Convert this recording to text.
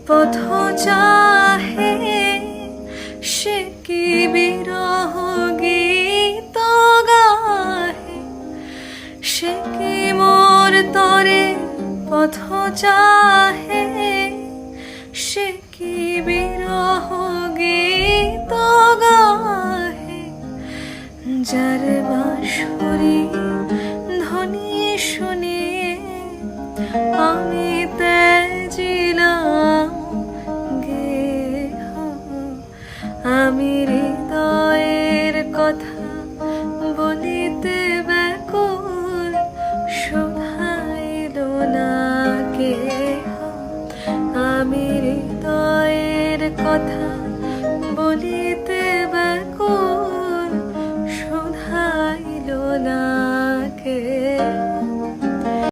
পথ চাহে সে কি বিরহ গীত গাহে, সে কি মোর তরে পথ চাহে, সে কি বিরহ গীত গাহে। যার বাঁশরি ধ্বনি শুনিয়ে আমি তেজিলাম গেহ, আমি হৃদয়ের কথা বলিতে ব্যাকুল, শোভাইল না কেহ। আমি হৃদয়ের কথা